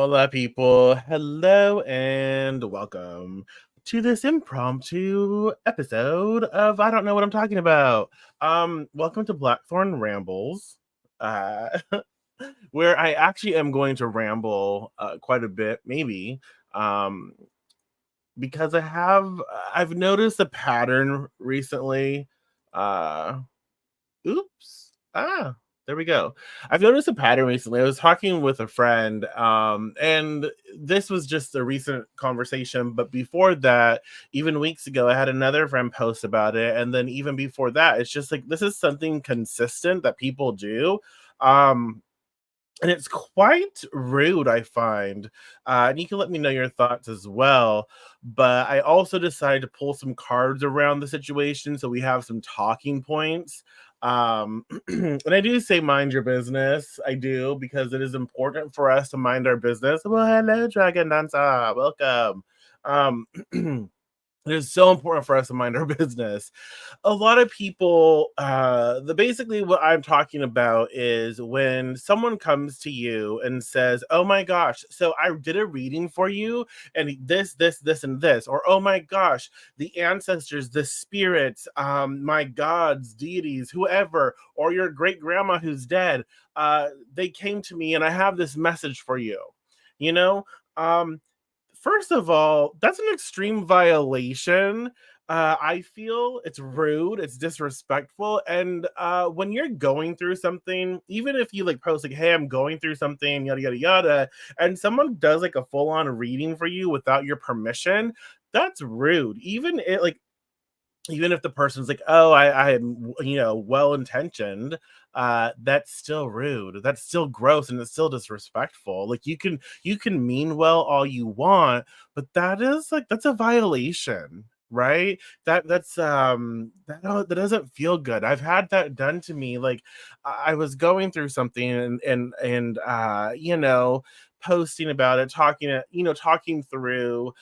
Hola, people. Hello and welcome to this impromptu episode of I don't know what I'm talking about. Welcome to Blackthorn Rambles, uh, where I actually am going to ramble quite a bit, maybe, um, because I've noticed a pattern recently. Uh, Oops. There we go. I've noticed a pattern recently. I was talking with a friend, and this was just a recent conversation. But before that, even weeks ago, I had another friend post about it. And then even before that, it's just like this is something consistent that people do. Um, and it's quite rude, I find. And you can let me know your thoughts as well. But I also decided to pull some cards around the situation so we have some talking points. And I do say mind your business. I do because it is important for us to mind our business. Well, hello, Dragon Dancer. Welcome. Um, it is so important for us to mind our business. A lot of people the basically what I'm talking about is when someone comes to you and says, oh my gosh, so I did a reading for you, and this and this, or oh my gosh, the ancestors, the spirits, my gods, deities, whoever, or your great grandma who's dead, they came to me and I have this message for you, you know. um First of all, that's an extreme violation. I feel it's rude, it's disrespectful, and when you're going through something, even if you like post like, "Hey, I'm going through something," yada yada yada, and someone does like a full-on reading for you without your permission, that's rude. Even if the person's like, "Oh, I am, well intentioned," that's still rude. That's still gross, and it's still disrespectful. Like you can mean well all you want, but that's a violation, right? That doesn't feel good. I've had that done to me. Like I was going through something and posting about it, talking through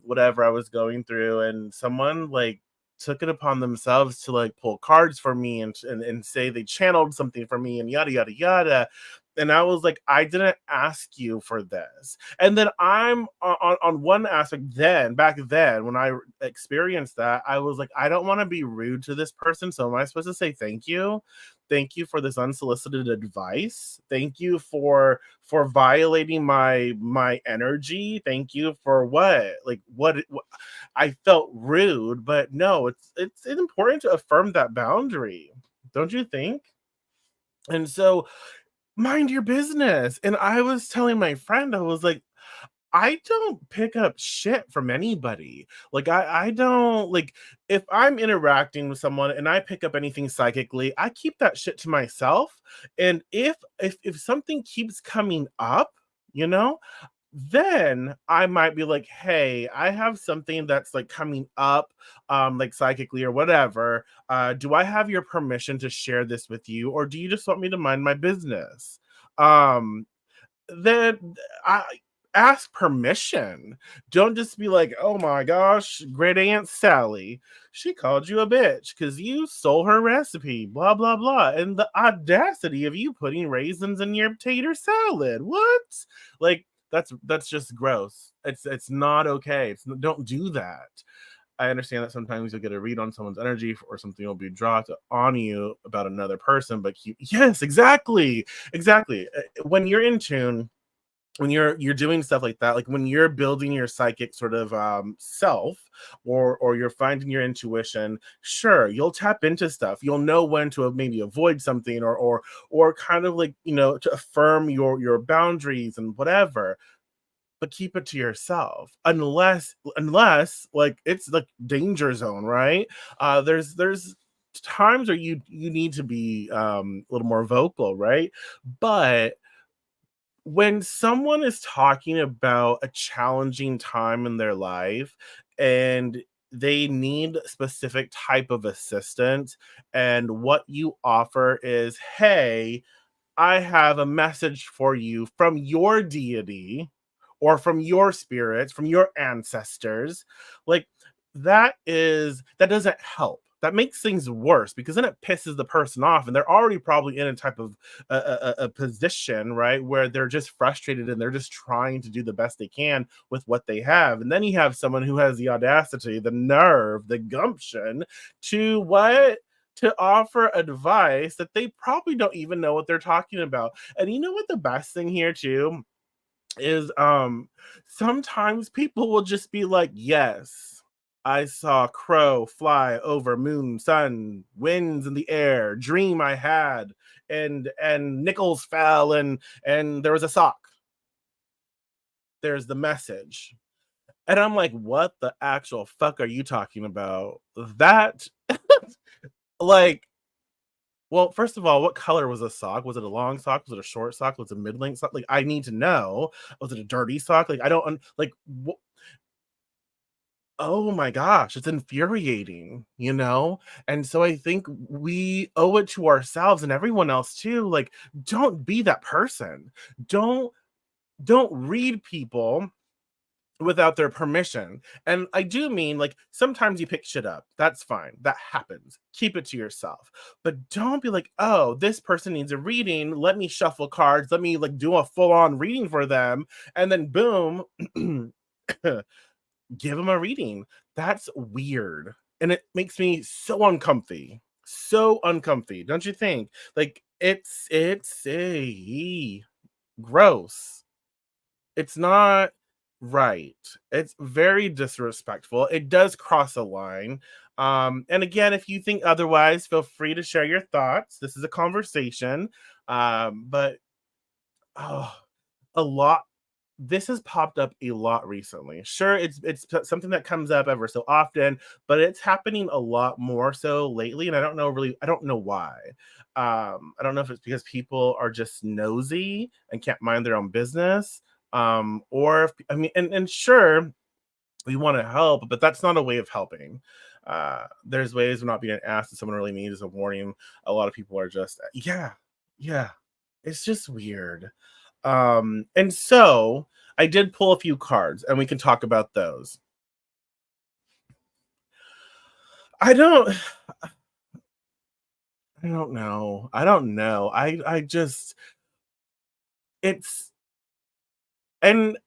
whatever I was going through, and someone like took it upon themselves to like pull cards for me and say they channeled something for me and yada yada yada. And I was like, I didn't ask you for this. And then I'm on one aspect. Then back then, when I experienced that, I was like, I don't want to be rude to this person. So am I supposed to say thank you? Thank you for this unsolicited advice. Thank you for violating my energy. Thank you for what? Like what I felt rude, but no, it's important to affirm that boundary, don't you think? And so mind your business. And I was telling my friend, I was like, I don't pick up shit from anybody. Like I don't like if I'm interacting with someone and I pick up anything psychically, I keep that shit to myself. And if something keeps coming up, you know, then I might be like, hey, I have something that's like coming up, like psychically or whatever. Do I have your permission to share this with you, or do you just want me to mind my business? Um, then I ask permission. Don't just be like, oh my gosh, great Aunt Sally, she called you a bitch because you stole her recipe, blah blah blah. And the audacity of you putting raisins in your tater salad. What? Like that's just gross. It's not okay. Don't do that. I understand that sometimes you'll get a read on someone's energy or something will be dropped on you about another person, but yes, exactly. Exactly. When you're in tune, when you're doing stuff like that, like when you're building your psychic sort of self, or you're finding your intuition, sure, you'll tap into stuff. You'll know when to maybe avoid something, or kind of like, to affirm your boundaries and whatever, but keep it to yourself, unless like it's like danger zone, right? There's times where you need to be a little more vocal, right? But when someone is talking about a challenging time in their life and they need specific type of assistance, and what you offer is, hey, I have a message for you from your deity, or from your spirits, from your ancestors. Like that doesn't help. that makes things worse because then it pisses the person off and they're already probably in a type of a position, right, where they're just frustrated and they're just trying to do the best they can with what they have. And then you have someone who has the audacity, the nerve, the gumption to what? To offer advice that they probably don't even know what they're talking about. And you know what the best thing here too is sometimes people will just be like, "Yes, I saw crow fly over moon, sun, winds in the air, dream I had, and nickels fell and there was a sock. There's the message." And I'm like, "What the actual fuck are you talking about?" That like well, first of all, what color was the sock? Was it a long sock? Was it a short sock? Was it a mid-length sock? Like, I need to know. Was it a dirty sock? Like, I don't like, oh my gosh, it's infuriating, you know? And so I think we owe it to ourselves and everyone else too. Like, don't be that person. Don't don't read people without their permission. And I do mean like sometimes you pick shit up. That's fine. That happens. Keep it to yourself. But don't be like, "Oh, this person needs a reading. Let me shuffle cards. Let me like do a full-on reading for them." And then boom, give them a reading. That's weird. And it makes me so uncomfy. So uncomfy. Don't you think? Like it's a gross. It's not right. It's very disrespectful. It does cross a line. And again, if you think otherwise, feel free to share your thoughts. This is a conversation. But oh, a lot this has popped up a lot recently. Sure, it's something that comes up ever so often, but it's happening a lot more so lately, and I don't know why. I don't know if it's because people are just nosy and can't mind their own business, or if I mean, and sure, we want to help, but that's not a way of helping. There's ways of not being asked if someone really needs a warning. A lot of people are just, yeah, yeah. It's just weird. And so I did pull a few cards, and we can talk about those. I don't, I don't know. I don't know. I just, it's, and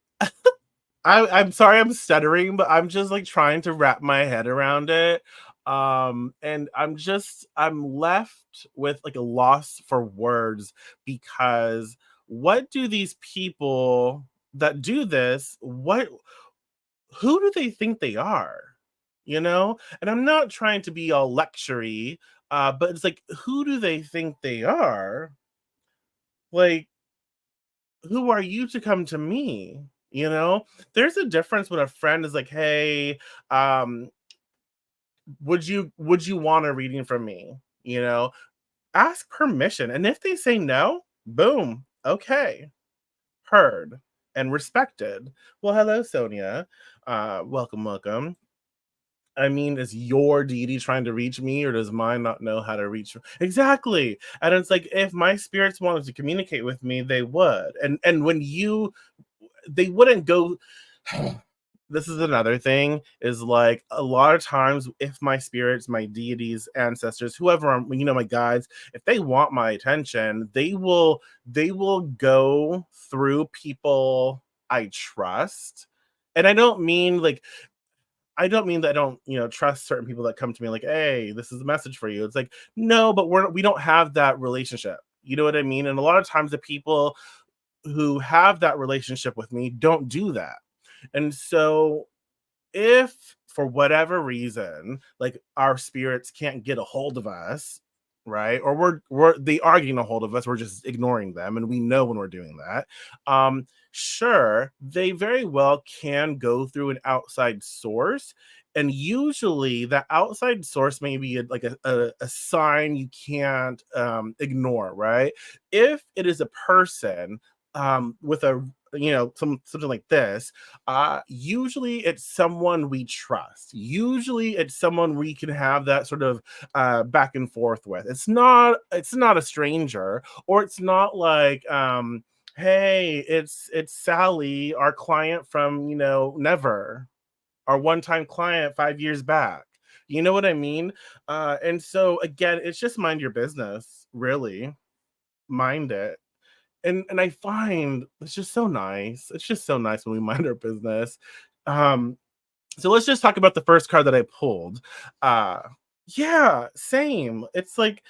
I'm sorry I'm stuttering, but I'm just like trying to wrap my head around it. And I'm left with like a loss for words because what do these people that do this, what who do they think they are? You know? And I'm not trying to be all lectury, but it's like, who do they think they are? Like, who are you to come to me? You know, there's a difference when a friend is like, "Hey, um, would you want a reading from me?" You know, ask permission, and if they say no, boom, okay, heard and respected. Well, hello, Sonia. Welcome, welcome. I mean, is your deity trying to reach me, or does mine not know how to reach? Exactly. And it's like if my spirits wanted to communicate with me, they would. And when you they wouldn't go this is another thing is like a lot of times if my spirits, my deities, ancestors, whoever my guides, if they want my attention, they will go through people I trust. And I don't mean that I don't, trust certain people that come to me like, "Hey, this is a message for you." It's like, no, but we don't have that relationship. You know what I mean? And a lot of times the people who have that relationship with me don't do that. And so if for whatever reason, like our spirits can't get a hold of us, right? Or they are getting a hold of us, we're just ignoring them, and we know when we're doing that. Sure, they very well can go through an outside source. And usually that outside source may be like a sign you can't ignore, right? If it is a person with a something like this, usually it's someone we trust. Usually it's someone we can have that sort of back and forth with. It's not a stranger, or it's not like hey, it's Sally, our client from never, our one-time client 5 years back. You know what I mean? And so again, it's just mind your business, really. Mind it. And I find it's just so nice. It's just so nice when we mind our business. Um, so let's just talk about the first card that I pulled. Uh yeah, same. It's like,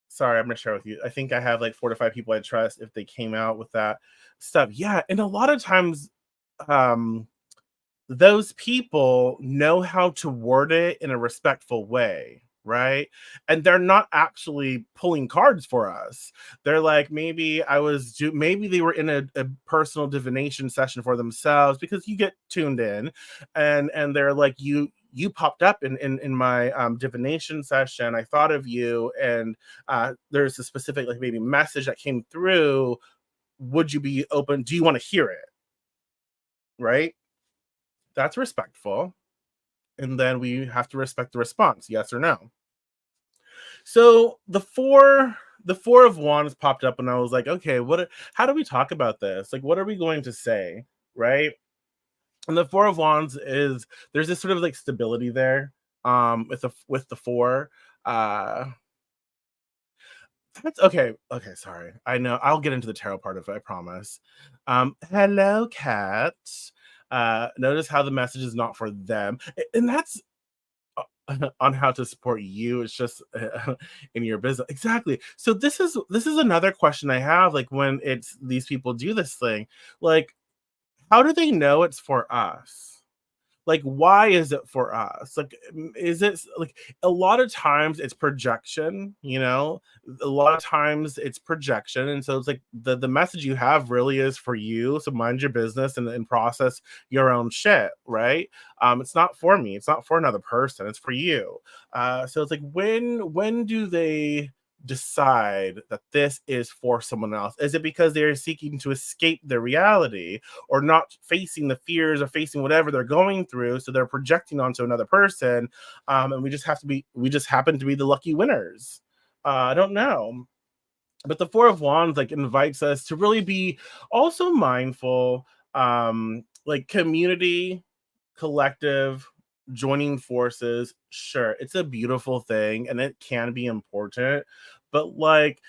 sorry, I'm gonna share with you. I think I have like 4 to 5 people I trust if they came out with that stuff. Yeah, and a lot of times, um, those people know how to word it in a respectful way, right? And they're not actually pulling cards for us. They're like, maybe they were in a personal divination session for themselves, because you get tuned in, and they're like, you popped up in my divination session. I thought of you, and there's a specific, like, maybe message that came through. Would you be open? Do you want to hear it? Right? That's respectful. And then we have to respect the response, yes or no. So the four of wands popped up, and I was like, okay, how do we talk about this? Like, what are we going to say? Right? And the four of wands is, there's this sort of like stability there, with the four. uh that's okay. Okay, sorry. I know, I'll get into the tarot part of it, I promise. Hello, cat. Notice how the message is not for them. And that's on how to support you. It's just in your business. Exactly. So this is another question I have. Like, when it's these people do this thing, like, how do they know it's for us? Like, why is it for us? Like, is it like, a lot of times it's projection, a lot of times it's projection. And so it's like, the message you have really is for you. So mind your business, and process your own shit, right? It's not for me, it's not for another person, it's for you. So it's like, when do they decide that this is for someone else? Is it because they're seeking to escape their reality, or not facing the fears, or facing whatever they're going through, so they're projecting onto another person? And we just happen to be the lucky winners. I don't know. But the four of wands, like, invites us to really be also mindful. Like, community, collective, joining forces, sure, it's a beautiful thing and it can be important. But, like,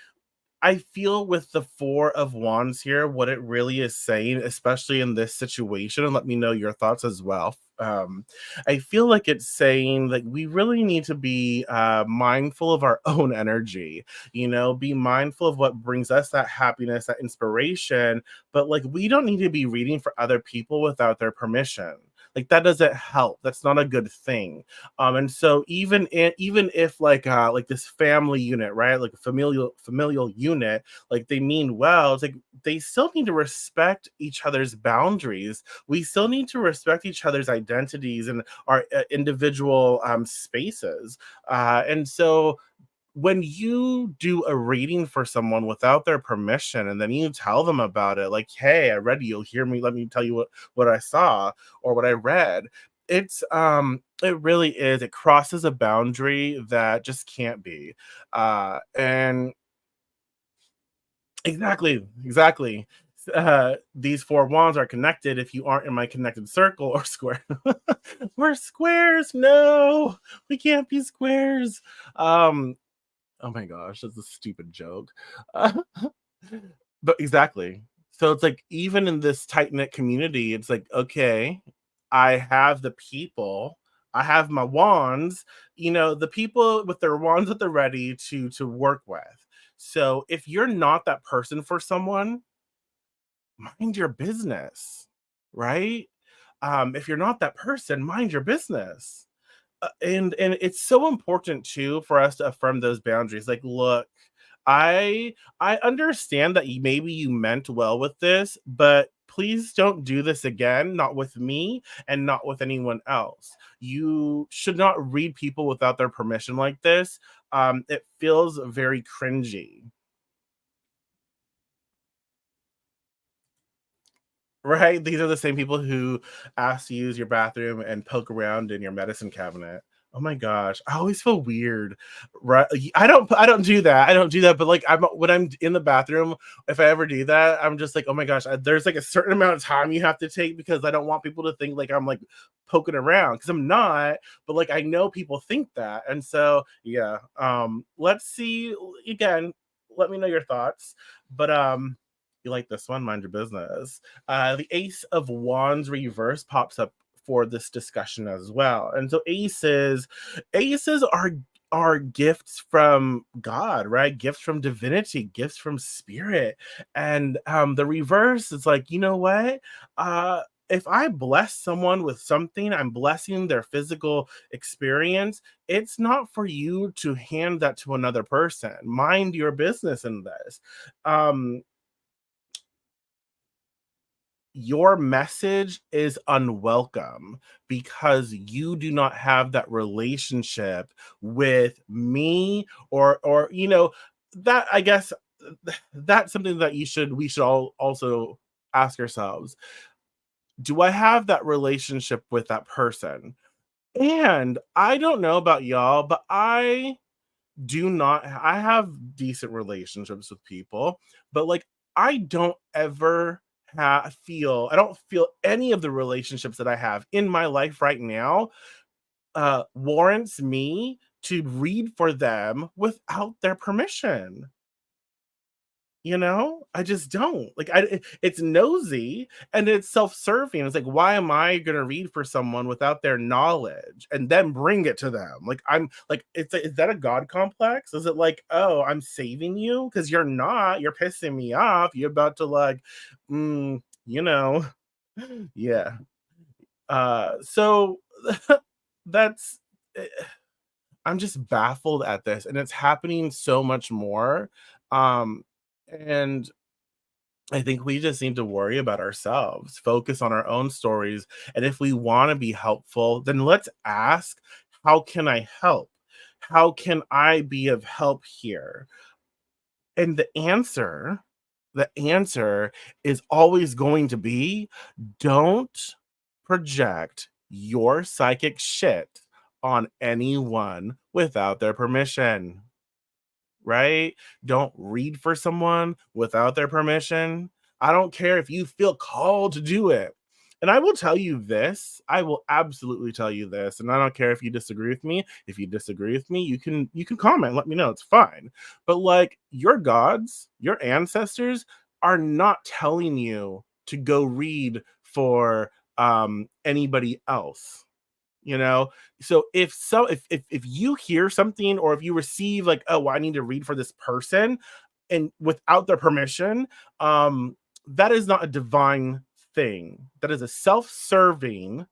I feel with the four of wands here, what it really is saying, especially in this situation, and let me know your thoughts as well. I feel like it's saying that we really need to be mindful of our own energy, be mindful of what brings us that happiness, that inspiration. But, like, we don't need to be reading for other people without their permission. Like, that doesn't help. That's not a good thing. And so, even if, like this family unit, right, like a familial unit, like, they mean well, it's like they still need to respect each other's boundaries. We still need to respect each other's identities and our individual spaces. And so, when you do a reading for someone without their permission, and then you tell them about it, like, hey, I read you, hear me, let me tell you what I saw, or what I read. It really is, it crosses a boundary that just can't be. And exactly. These four wands are connected. If you aren't in my connected circle or square, we're squares. No, we can't be squares. Um, Oh my gosh, that's a stupid joke. But exactly. So it's like, even in this tight knit community, it's like, okay, I have the people, I have my wands, the people with their wands at the ready to work with. So if you're not that person for someone, mind your business, right? If you're not that person, mind your business. And it's so important too for us to affirm those boundaries. Like, look, I understand that maybe you meant well with this, but please don't do this again, not with me and not with anyone else. You should not read people without their permission like this. It feels very cringy. Right? These are the same people who ask to use your bathroom and poke around in your medicine cabinet. Oh my gosh, I always feel weird, right? I don't do that. I don't do that, but like I'm when I'm in the bathroom, if I ever do that, I'm just like, oh my gosh, there's like a certain amount of time you have to take because I don't want people to think like I'm like poking around because I'm not, but like I know people think that, and so yeah. Let's see again. Let me know your thoughts, but you like this one? Mind your business. The Ace of Wands reverse pops up for this discussion as well. And so aces are gifts from God, right? Gifts from divinity, gifts from spirit. And the reverse is like, you know what? If I bless someone with something, I'm blessing their physical experience. It's not for you to hand that to another person. Mind your business in this. Um, your message is unwelcome because you do not have that relationship with me or that I guess that's something that you should we should all also ask ourselves. Do I have that relationship with that person? And I don't know about y'all, but I have decent relationships with people, but like I don't ever I don't feel any of the relationships that I have in my life right now warrants me to read for them without their permission. I just don't. Like it's nosy and it's self-serving. It's like, why am I gonna read for someone without their knowledge and then bring it to them? Like I'm like, is that a God complex? Is it like, oh, I'm saving you? Because you're not, you're pissing me off. You're about to like, you know, yeah. So that's eh, I'm just baffled at this, and it's happening so much more. Um, and I think we just need to worry about ourselves, focus on our own stories. And if we want to be helpful, then let's ask, how can I help? How can I be of help here? And the answer is always going to be don't project your psychic shit on anyone without their permission, right? Don't read for someone without their permission. I don't care if you feel called to do it. And I will tell you this, I will absolutely tell you this, and I don't care if you disagree with me. If you disagree with me, you can comment, let me know, it's fine. But like your gods, your ancestors are not telling you to go read for anybody else, you know so if you hear something or if you receive like, oh, I need to read for this person and without their permission, that is not a divine thing. That is a self-serving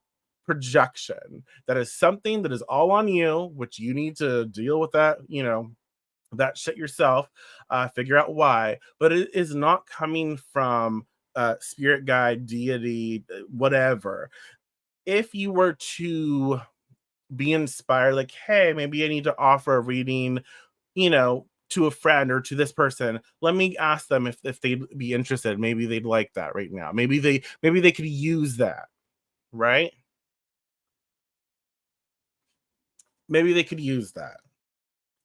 projection. That is something that is all on you, which you need to deal with that, that shit yourself. Figure out why, but it is not coming from spirit guide, deity, whatever. If you were to be inspired, like, hey, maybe I need to offer a reading, to a friend or to this person. Let me ask them if they'd be interested. Maybe they'd like that right now. Maybe they could use that, right? Maybe they could use that.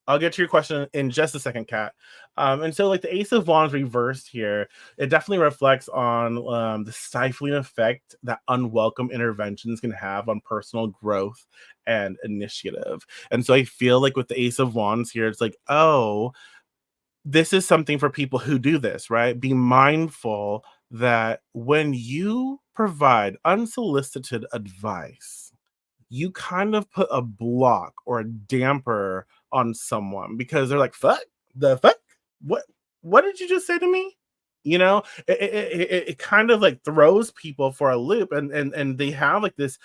I'll get to your question in just a second, Kat. And so, like the Ace of Wands reversed here, it definitely reflects on the stifling effect that unwelcome interventions can have on personal growth and initiative. And so, I feel like with the Ace of Wands here, it's like, oh, this is something for people who do this, right? Be mindful that when you provide unsolicited advice, you kind of put a block or a damper on someone because they're like, "Fuck, the fuck? What what did you just say to me?" It kind of like throws people for a loop, and they have like this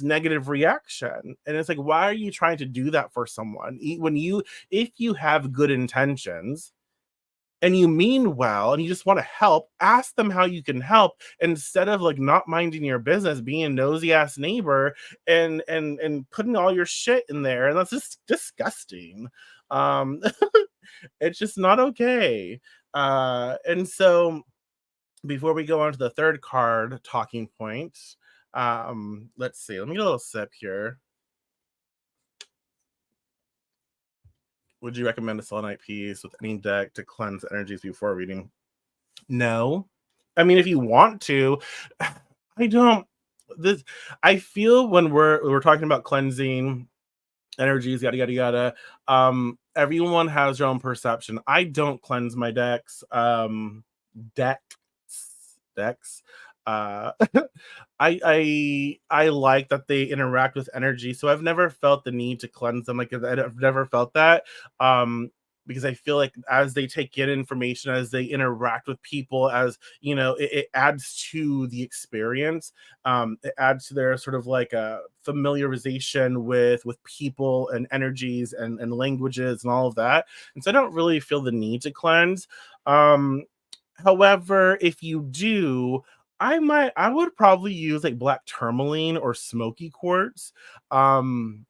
negative reaction, and it's like, why are you trying to do that for someone? When you if you have good intentions and you mean well and you just want to help, ask them how you can help instead of like not minding your business, being a nosy ass neighbor and putting all your shit in there. And that's just disgusting. Um it's just not okay. And so before we go on to the third card, talking points, let's see. Let me get a little sip here. Would you recommend a selenite piece with any deck to cleanse energies before reading? No. I mean, if you want to, I don't. This I feel when we're talking about cleansing energies, yada yada yada. Everyone has their own perception. I don't cleanse my decks. Decks, decks. Uh, I like that they interact with energy, so I've never felt the need to cleanse them. Like I've never felt that. Um, because I feel like as they take in information, as they interact with people, as you know, it adds to the experience. It adds to their sort of like a familiarization with people and energies and languages and all of that. And so I don't really feel the need to cleanse. Um, However, if you do, I would probably use like black tourmaline or smoky quartz. Um,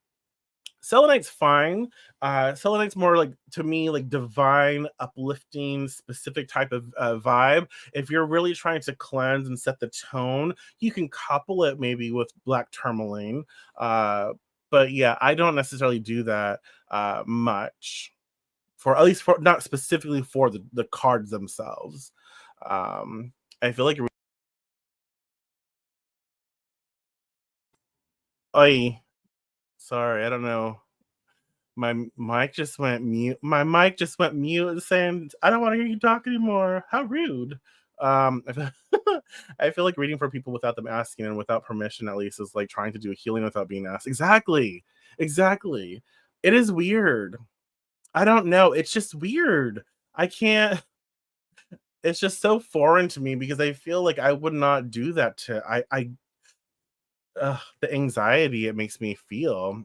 Selenite's fine. Selenite's more like to me like divine, uplifting, specific type of vibe. If you're really trying to cleanse and set the tone, you can couple it maybe with black tourmaline. Uh, but yeah, I don't necessarily do that much for at least for not specifically for the cards themselves. I feel like I sorry, I don't know. My mic just went mute. My mic just went mute saying, I don't want to hear you talk anymore. How rude. I feel, I feel like reading for people without them asking and without permission, at least, is like trying to do a healing without being asked. Exactly. Exactly. It is weird. I don't know. It's just weird. I can't. It's just so foreign to me because I feel like I would not do that to. The anxiety it makes me feel.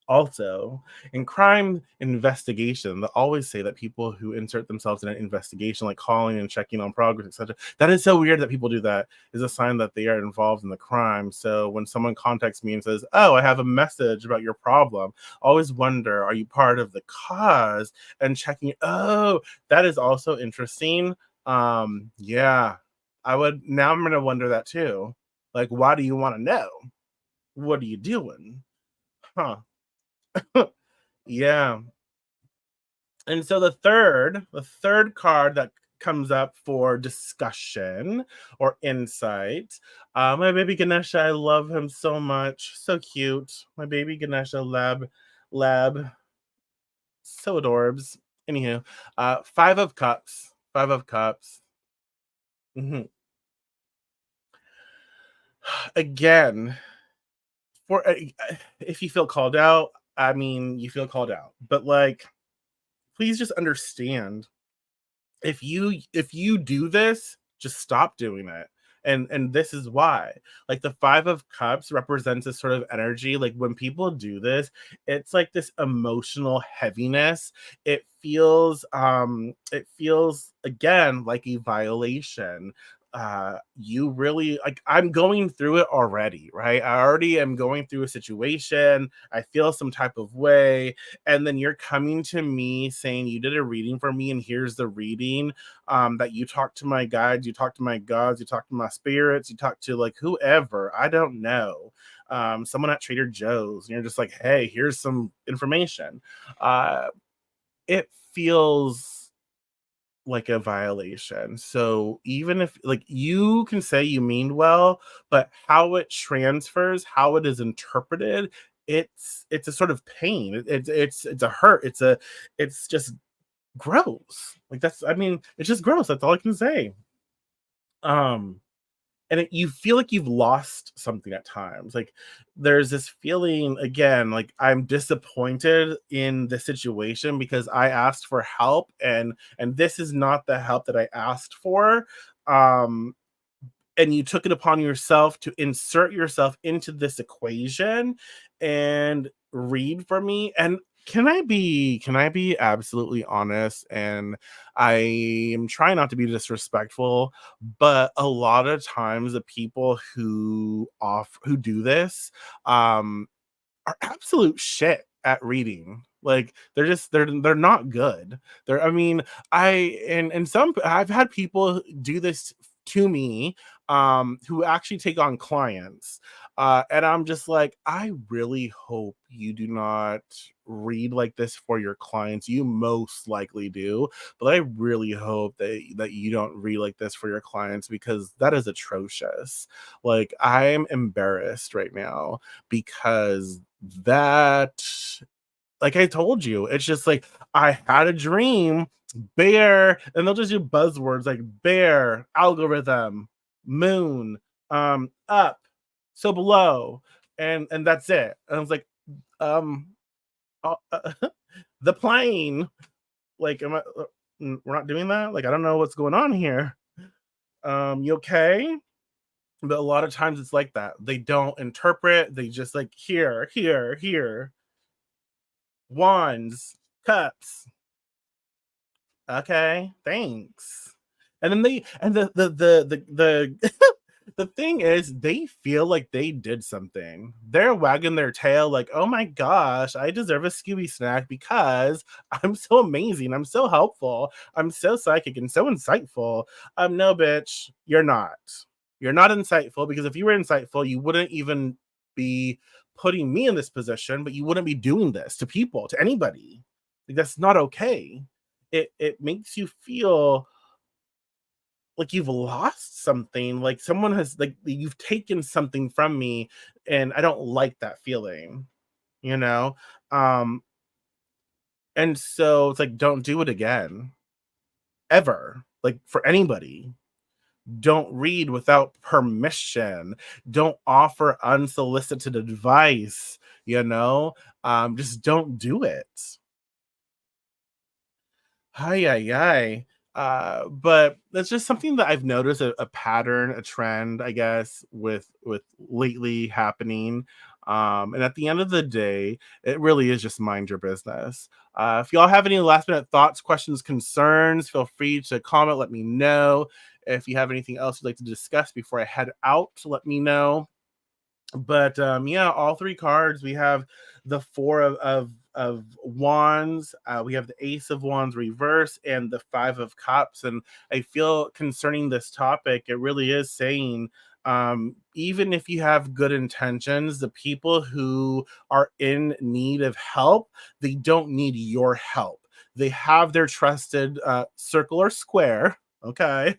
Also, in crime investigation, they always say that people who insert themselves in an investigation, like calling and checking on progress, etc., that is so weird that people do that. Is a sign that they are involved in the crime. So when someone contacts me and says, "Oh, I have a message about your problem," I always wonder, are you part of the cause? And checking, oh, that is also interesting. Yeah, I would. Now I'm gonna wonder that too. Like, why do you want to know? What are you doing? Huh? Yeah. And so the third card that comes up for discussion or insight. My baby Ganesha, I love him so much. So cute. My baby Ganesha lab, so adorbs. Anywho, five of cups. Five of cups. Mhm. Again, for if you feel called out, I mean, you feel called out. But like, please just understand if you do this, just stop doing it. And this is why. Like the 5 of cups represents this sort of energy. Like when people do this, it's like this emotional heaviness. It feels again like a violation. You really like I'm going through it already, right? I already am going through a situation. I feel some type of way, and then you're coming to me saying you did a reading for me and here's the reading, that you talk to my guides, you talk to my gods, you talk to my spirits, you talk to like whoever, I don't know, someone at Trader Joe's, and you're just like, hey, here's some information. uh it feels like a violation. So even if like you can say you mean well, but how it transfers, how it is interpreted, it's a sort of pain. It's a hurt. It's just gross. Like that's I mean, it's just gross. That's all I can say. Um and you feel like you've lost something at times. Like there's this feeling again, like I'm disappointed in the situation because I asked for help and this is not the help that I asked for. Um and you took it upon yourself to insert yourself into this equation and read for me. And can I be absolutely honest? And I am trying not to be disrespectful, but a lot of times the people who do this um are absolute shit at reading. Like they're not good. They're I mean, I and some I've had people do this to me, who actually take on clients. And I'm just like, I really hope you do not read like this for your clients. You most likely do, but I really hope that you don't read like this for your clients, because that is atrocious. Like, I'm embarrassed right now because that, like I told you, it's just like, I had a dream, bear, and they'll just do buzzwords like bear, algorithm, moon, up, so below, and that's it. And I was like, um, the plane. Like, am I? We're not doing that. Like, I don't know what's going on here. You okay? But a lot of times it's like that. They don't interpret. They just like, here, here, here. Wands, cups. Okay, thanks. And then they and the the thing is, they feel like they did something. They're wagging their tail like, "Oh my gosh, I deserve a Scooby snack because I'm so amazing. I'm so helpful. I'm so psychic and so insightful." No, bitch, you're not. You're not insightful, because if you were insightful, you wouldn't even be putting me in this position, but you wouldn't be doing this to people, to anybody. Like, that's not okay. It makes you feel like you've lost something, like someone has, like, you've taken something from me, and I don't like that feeling, you know? Um, and so it's like, don't do it again, ever. Like, for anybody. Don't read without permission. Don't offer unsolicited advice, you know? Just don't do it. Hi, ay, ay. But that's just something that I've noticed, a pattern, a trend, I guess, with lately happening. And at the end of the day, it really is just mind your business. If y'all have any last minute thoughts, questions, concerns, feel free to comment. Let me know. If you have anything else you'd like to discuss before I head out, let me know. But yeah, all three cards, we have the four of wands, we have the ace of wands reverse, and the five of cups. And I feel, concerning this topic, it really is saying, even if you have good intentions, the people who are in need of help, they don't need your help. They have their trusted circle or square, okay,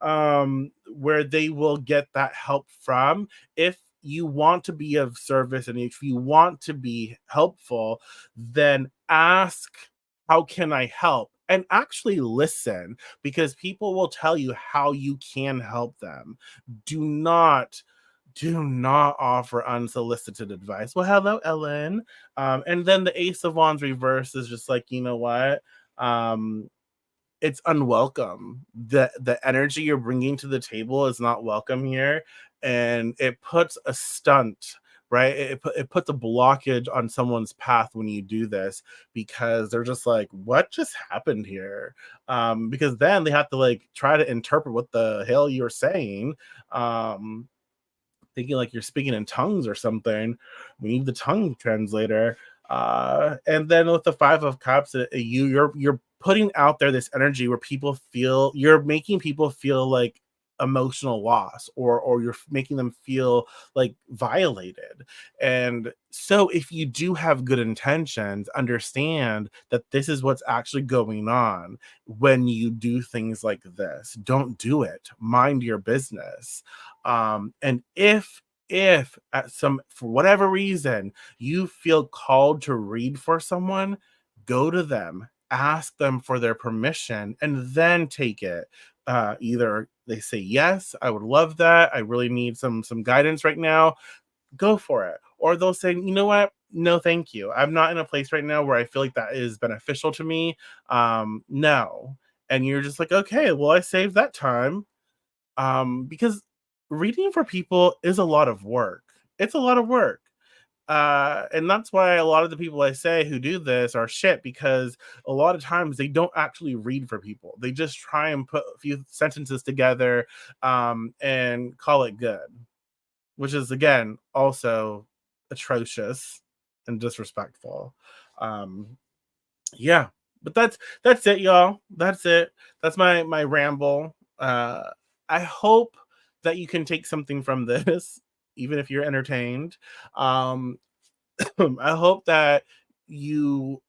where they will get that help from. If you want to be of service and if you want to be helpful, then ask, how can I help? And actually listen, because people will tell you how you can help them. Do not do not offer unsolicited advice. Well, hello, Ellen. And then the Ace of Wands reverse is just like, you know what? Um, it's unwelcome. The energy you're bringing to the table is not welcome here, and it puts a stunt, right? It puts a blockage on someone's path when you do this, because they're just like, what just happened here? Because then they have to like try to interpret what the hell you're saying. Um, thinking like you're speaking in tongues or something. We need the tongue translator. And then with the five of cups, you're putting out there this energy where people feel, you're making people feel like emotional loss, or you're making them feel like violated. And so if you do have good intentions, understand that this is what's actually going on. When you do things like this, don't do it. Mind your business. And if at some, for whatever reason, you feel called to read for someone, go to them, ask them for their permission, and then take it. Either they say yes, I would love that, I really need some guidance right now, go for it. Or they'll say, you know what, no thank you, I'm not in a place right now where I feel like that is beneficial to me. No. And you're just like, okay, well, I saved that time. Because reading for people is a lot of work. It's a lot of work. And that's why a lot of the people I say who do this are shit, because a lot of times they don't actually read for people. They just try and put a few sentences together, and call it good, which is again also atrocious and disrespectful. Um, yeah, but that's it, y'all. That's it. That's my ramble. I hope that you can take something from this, even if you're entertained. Um, I hope that you,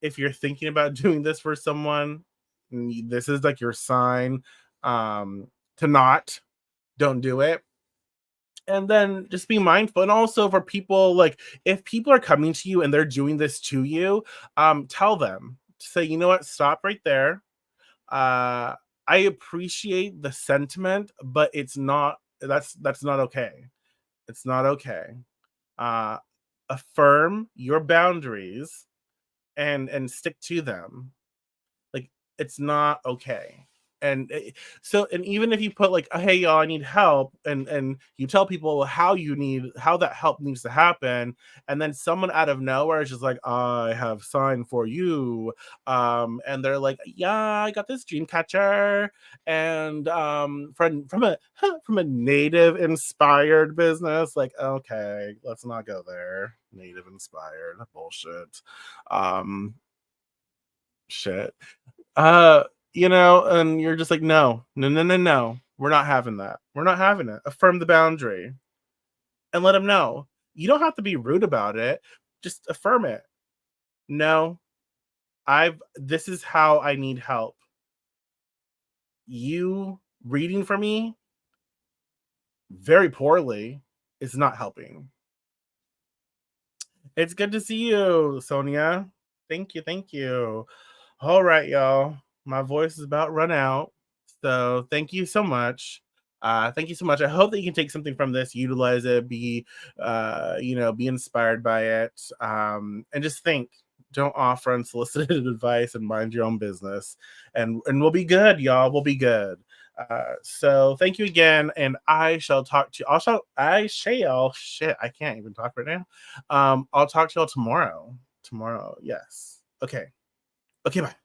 if you're thinking about doing this for someone, this is like your sign to not, don't do it. And then just be mindful. And also for people, like if people are coming to you and they're doing this to you, tell them, say, you know what, stop right there. uh I appreciate the sentiment, but it's not, that's not okay. It's not okay. uh Affirm your boundaries and stick to them. Like, it's not okay. And so, and even if you put like, hey y'all, I need help, and you tell people how you need, how that help needs to happen, and then someone out of nowhere is just like, I have sign for you, and they're like, yeah, I got this dream catcher, and from a from a native inspired business, like, okay, let's not go there. Native inspired bullshit. um Shit. Uh, and you're just like, no, no, no, no, no. We're not having that. We're not having it. Affirm the boundary and let them know. You don't have to be rude about it. Just affirm it. No, this is how I need help. You reading for me very poorly is not helping. It's good to see you, Sonia. Thank you. Thank you. All right, y'all. My voice is about run out. So thank you so much. Thank you so much. I hope that you can take something from this, utilize it, be inspired by it. And just think, don't offer unsolicited advice and mind your own business. And we'll be good, y'all. We'll be good. So thank you again, and I shall talk to you. I shall shit. I can't even talk right now. I'll talk to y'all tomorrow. Tomorrow, yes. Okay. Okay, bye.